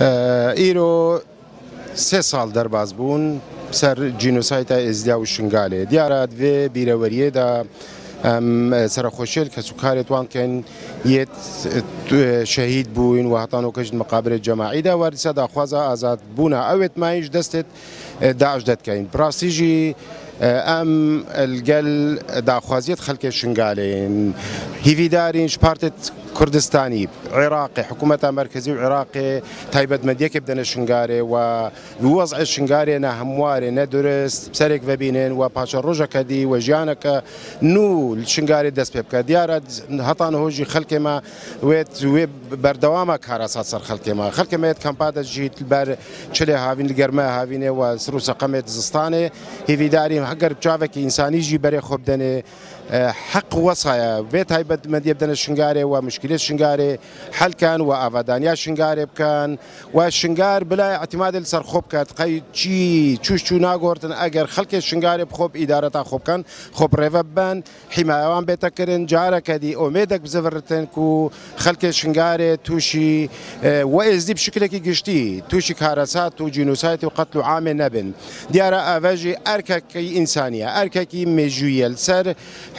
ئیرۆ سێ ساڵ دەرباز بوون سەر جینۆسایتە ئێزدیا و شنگالێ دیارە دوێ بیرەوەریەدا سەرخۆشیل کە سوکارێتوان کەن یەت شەهید بووین و هەتان و کەشت مقابرێت جەماعیدا وەرسە داخوازە ئازاد بوونە ئەوێت مایش دەستێت داعش دەتکەین پراسیژی ئەم لەگەل داخوازیت خەڵکی شنگالێن هیویدارین شپارتت کوردستانی عێراقی حکوومەتە مرکزی و عێراقی تایبەتمەندیەکێ بدەنە شنگارێ و وەزعی شنگارێ نە هەموارێ نە درست سەرێک ببینێن و پاشە ڕۆژەکە دی و ژیانەکە نو شنگارێ دەست پێ بکە دیارە هەتان هۆژی خەڵکێمە وێت وێ بەردەوامە کارەسات سەر خەڵکێمەیەت کەمپادە ژیت بەر چلێ هاوین گەرمە هاوینێ و سر و سەقەمێت زستانێ هیویداریم هەگەر چاوێکی ئینسانیژی بەرێ خۆ بدەنێ حق وەسایە بێت تایبەتمەندی بدەنە شنگارێ و مشکلێت شنگارێ حەلکان و ئاوادانیا شنگارێ بکەن و شنگار بلای اعتیمادی لەسەر خۆ بکات قەی چی چوش چوو ناگۆڕتن ئەگەر خەڵکی شنگارێ بخۆب ئیدارەتا خۆ بکەن خۆب ڕێڤە ببەن حیمایەوان بێتەکردن جارەکەدی ئۆمێدەک بزەڤڕتن و خەڵکی شنگارێ تووشی وەئێزدی بشکلێکی گشتی تووشی کارەسات و جینۆسایت و قەتل و عامێ نەبن دیارە ئاڤەژی ئەرکەکەی ئینسانیە ئەرکەکی مێژوویە لەسەر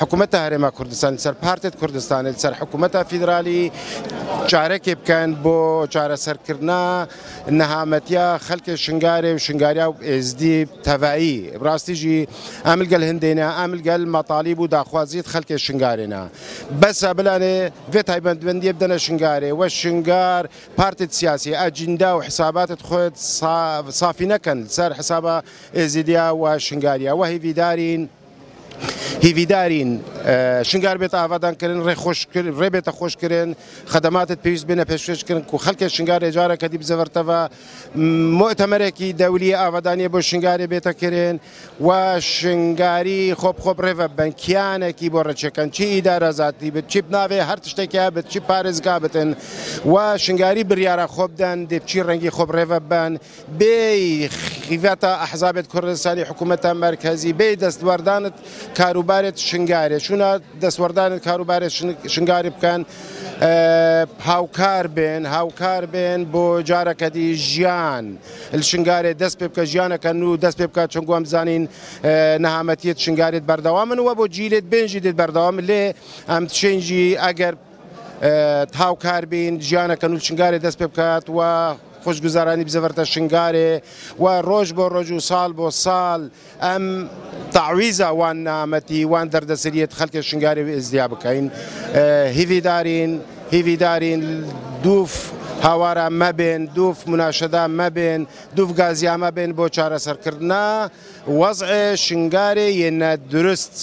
حکوومەتە هەرێما کوردستان لەسەر پارتێت کوردستان لەسەر حکوومەتە فیدرالی چارەکێ بکەن بۆ چارەسەرکردنا نەهامەتیە خەڵکی شنگارێ و شنگاریا و ئێزدی تەڤایی ڕاستیژی ئەملگەل هەندێنە ئەملگەل مەطالیب و داخوازیت خەڵکی شنگارێنە بەسە بلانێ vê تایبەتمەندیە بدەنە شنگارێ وە شنگار پارتێت سیاسی ئەجیندا و حساباتت خۆت سافی نەکەن سەر حسابە ئێزیدیا و شنگاریە وە هیویدارین شنگار بێت ئاوادانکردن ڕێ بێتە خۆشکردن خەدەماتت پێویست بێنە پێشکەشکردن و خەڵکی شنگار ێجارەکە دی بزەڤەرتەوە مؤتەمەرێکی دەولی ئاوادانیە بۆ شنگارێ بێتەکردن و شنگاری خۆب ڕێڤە بن کیانێکی بۆ ڕێچەکەن چی ئیدارە زاتی بێت چی بناوێ هەر تشتێکیا بێت چی پارێزگا بتن و شنگاری بریارە خۆ بدەن دێبچی ڕەنگی خۆب ڕێڤە بن بێ خیڤەتە ئەحزابێت کوردستانی حکوومەتە مرکزی بێ دەستوەردانت کاروبارێت شنگارێ چونە دەسوەردانت کاروبارێت شنگاری بکەن هاوکار بێن بۆ جارەکەدی ژیان شنگارێ دەست پێ بکە ژیانەکەن و دەست پێ بکات چۆن گوام بزانین نەهامەتیت شنگارێت بەردەوامن وە بۆ جیلێت بێنجی دێت بەردەوام لێ ئەم شێنجی ئەگەر هاوکار بین ژیانەکەن و شنگارێ دەست پێ بکات و خۆشگوزارانی بزەڤەرتە شنگارێ و ڕۆژ بۆ ڕۆژ و ساڵ بۆ ساڵ ئەم تەعویزە وان نامەتی وان دەردەسەریەت خەڵکی شنگاری ئێزدیا بکەین هیویدارین دووف هاوارە مەبێن دووف مناشەدا مەبێن دووف گازیا مەبێن بۆ چارەسەرکردنا وەزعێ شنگارێ یەنە درست